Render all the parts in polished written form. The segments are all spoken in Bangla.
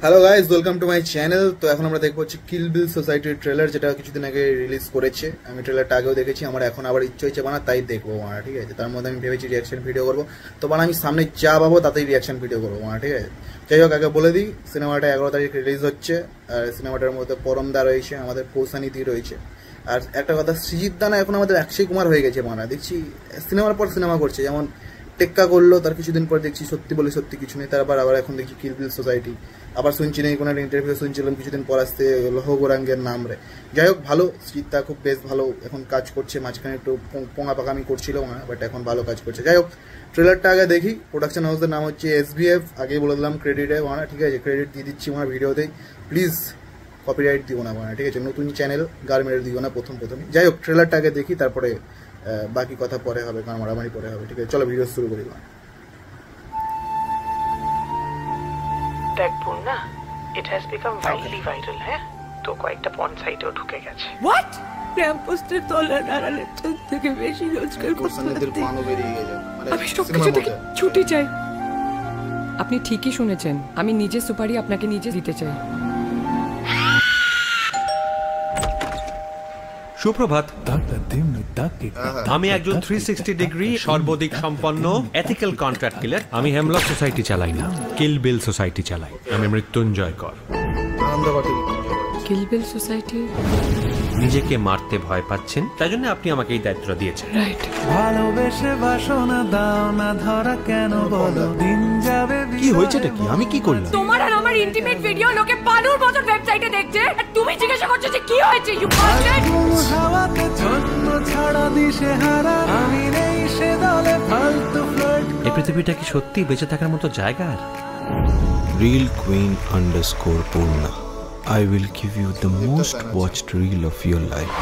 Hello guys, welcome to my channel. তো এখন আমরা দেখবো হচ্ছে কিল বিল সোসাইটির ট্রেলার, যেটা কিছুদিন আগে রিলিজ করেছে। আমি ট্রেলারটা আগেও দেখেছি, আমার এখন আবার ইচ্ছে হচ্ছে বানা, তাই দেখবো বানা, ঠিক আছে। তার মধ্যে আমি ভেবেছি রিয়াকশন ভিডিও করবো। তো বানা আমি সামনে যা পাবো তাতেই রিয়াকশন ভিডিও করবো বানা, ঠিক আছে। যাই হোক, আগে বলে দিই, সিনেমাটা 11 তারিখ রিলিজ হচ্ছে। আর সিনেমাটার মধ্যে পরমদা রয়েছে, আমাদের কৌশানীতি রয়েছে। আর একটা কথা, সৃজিত দানা এখন আমাদের অক্ষয় কুমার হয়ে গেছে বানা। দেখছি সিনেমার পর সিনেমা করছে, যেমন টেক্কা করলো, তার কিছুদিন পর দেখছি সত্যি বলে সত্যি কিছু নেই, তারপর আবার এখন দেখছি কিল বিল সোসাইটি। আবার শুনছি না কোনো একটা ইন্টারভিউ শুনছিলাম কিছুদিন পর আসতে লৌহ গোরাঙ্গের নাম রে। যাই হোক, ভালো, সৃজিতদা খুব বেশ ভালো এখন কাজ করছে। মাঝখানে একটু পোঙা পাকামি করছিল না, বাট এখন ভালো কাজ করছে। যাই হোক, ট্রেলারটা আগে দেখি। প্রোডাকশন হাউসের নাম হচ্ছে SBF, আগেই বলে দিলাম ক্রেডিটে বানা, ঠিক আছে। ক্রেডিট দিয়ে দিচ্ছি আমার ভিডিওতেই, প্লিজ কপিরাইট দিও না বানা, ঠিক আছে। নতুন চ্যানেল, গার মেরে দিও না প্রথমে। যাই হোক, ট্রেলারটা আগে দেখি, তারপরে বাকি কথা পরে হবে, কারণ মারামারি পরে হবে, ঠিক আছে। চলো ভিডিও শুরু করি। দেখ Purna, it has become widely viral, হ্যাঁ? তো কয়েকটা পর্ন সাইটেও ঢুকে গেছে। What? ক্যাম্পাসের তলার আড়ালের থেকে বেশি রোজগার করতে আমি সবকিছু থেকে ছুটি চাই। আপনি ঠিকই শুনেছেন, আমি নিজে সুপারি আপনাকে নিজে দিতে চাই। সুপ্রভাত। আমি একজন 360 ডিগ্রি সর্বাধিক সম্পন্ন এথিক্যাল কন্ট্রাক্ট কিলার। আমি হেমলক সোসাইটি চালাই না, কিল বিল সোসাইটি চালাই। আমি মৃত্যুঞ্জয় কর। কিল বিল সোসাইটি? নিজেকে মারতে ভয় পাচ্ছেন, তাই জন্য আপনি আমাকে এই দায়িত্ব দিয়েছেন। রাইট। ভালোবেসে বাসনা দাও না ধরা কেন বলো, দিন যাবে। কি হয়েছেটা কি? আমি কি করলাম? তোমার আর আমার ইন্টিমেট ভিডিও লোকে পালুর মতন ওয়েবসাইটে দেখছে, আর তুমি জিজ্ঞাসা করছো যে কি হয়েছে। You bastard! হাওয়াতে জন্ম ছাড়া দিশে হারা, আমি নেই সে দলে ফালতু ফ্লার্ট। এই পৃথিবীটা কি সত্যি বেঁচে থাকার মতো জায়গা? আর Real_Queen_Purna. I will give you the most watched reel of your life.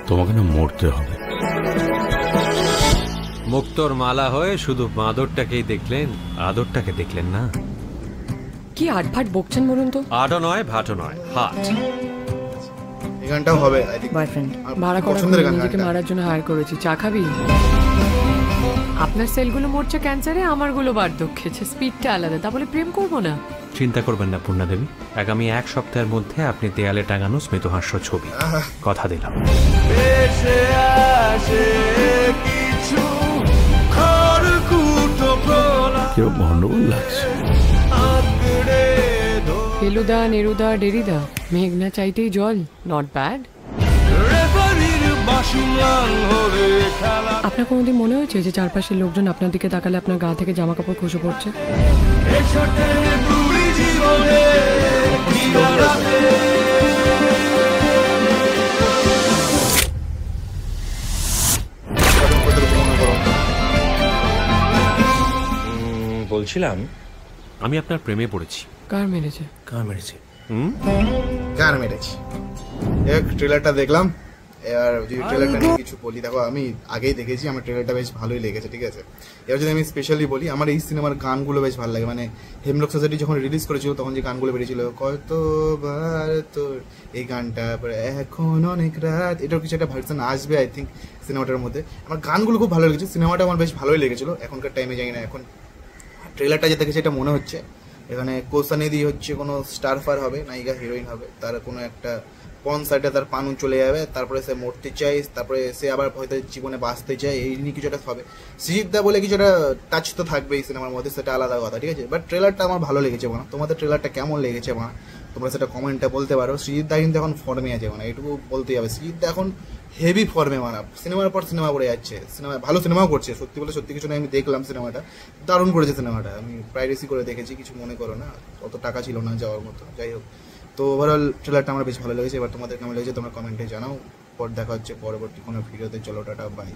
তোমাকে না মরতে হবে। মুক্তোর মালা হয়ে শুধু বাঁদরটাকেই দেখলেন, আদরটাকে দেখলেন না। কি আটভাট বকছেন বলুন তো? আডো নয়, ভাটো নয়, হাট। এই গানটাও হবে। বয়ফ্রেন্ড ভাড়া করা নিজেকে মারার জন্য হায়ার করেছি। চা খাবি? আপনার সেলগুলো মরছে ক্যান্সারে, আমারগুলো বার্ধক্যেছে। স্পিডটা আলাদা, তা বলে প্রেম করবো না? চিন্তা করবেন না পূর্ণা দেবী, আগামী 1 সপ্তাহের মধ্যে আপনি দেয়ালে টাঙানো স্মিতহাস্য ছবি, কথা দিলাম। কেউ গন্ডগোল লাগছে। ফেলুদা, নেরুদা, ডেরিদা, মেঘনা চাইতেই জল, নট ব্যাড। আপনার কোনোদিন মনে হয়েছে যে চারপাশের লোকজন আপনার দিকে তাকালে আপনার গা থেকে জামা কাপড় খসে পড়ছে? বলছিলাম, আমি আপনার প্রেমে পড়েছি। কার মেরেছে? কার মেরেছে? কার মেরেছি? এক ট্রেলারটা দেখলাম। এবার যদি ট্রেলারটা নিয়ে কিছু বলি, দেখো আমি আগেই দেখেছি, আমার ট্রেলারটা বেশ ভালোই লেগেছে, ঠিক আছে। এবার যদি আমি স্পেশালি বলি, আমার এই সিনেমার গানগুলো বেশ ভালো লাগে। মানে হেমলক সোসাইটি যখন রিলিজ করেছিল তখন যে গানগুলো বেরিয়েছিল, কতবার তোর, এই গানটা, এখন অনেক রাত, এটার কিছু একটা ভার্সন আসবে আই থিঙ্ক সিনেমাটার মধ্যে। আমার গানগুলো খুব ভালো লেগেছে, সিনেমাটা আমার বেশ ভালোই লেগেছিল। এখনকার টাইমে জানি না, এখন ট্রেলারটা যে দেখেছে এটা মনে হচ্ছে এখানে কৌশানীতি হচ্ছে কোনো স্টারফার হবে, নায়িকা হিরোইন হবে, তার কোনো একটা পর্ন সাইডে তার পানু চলে যাবে, তারপরে সে মরতে চায়, তারপরে সে আবার হয়তো জীবনে বাঁচতে চায়, এই নিয়ে কিছু একটা হবে। সৃজিতদা বলে কিছু একটা টাচ তো থাকবে এই সিনেমার মধ্যে, সেটা আলাদা কথা, ঠিক আছে। বাট ট্রেলারটা আমার ভালো লেগেছে না। তোমাদের ট্রেলারটা কেমন লেগেছে না তোমরা সেটা কমেন্টে বলতে পারো। সৃজিতদা কিন্তু এখন ফর্মে আছে না, এটুকু বলতেই হবে। সৃজিতদা এখন হেভি ফর্মে মানা, সিনেমার পর সিনেমা করে যাচ্ছে, সিনেমা ভালো সিনেমাও করছে। সত্যি বলে সত্যি কিছু না, আমি দেখলাম সিনেমাটা, দারুণ করেছে সিনেমাটা। আমি প্রাইভেসি করে দেখেছি, কিছু মনে করো না, অত টাকা ছিল না যাওয়ার মতো। যাই হোক, তো ওভারঅল ট্রেলারটা আমার বেশ ভালো লেগেছে। এবার তোমাদের কেমন লেগেছে তোমরা কমেন্টে জানাও। পর দেখা হচ্ছে পরবর্তী কোনো ভিডিওতে। চলো টাটা, বাই।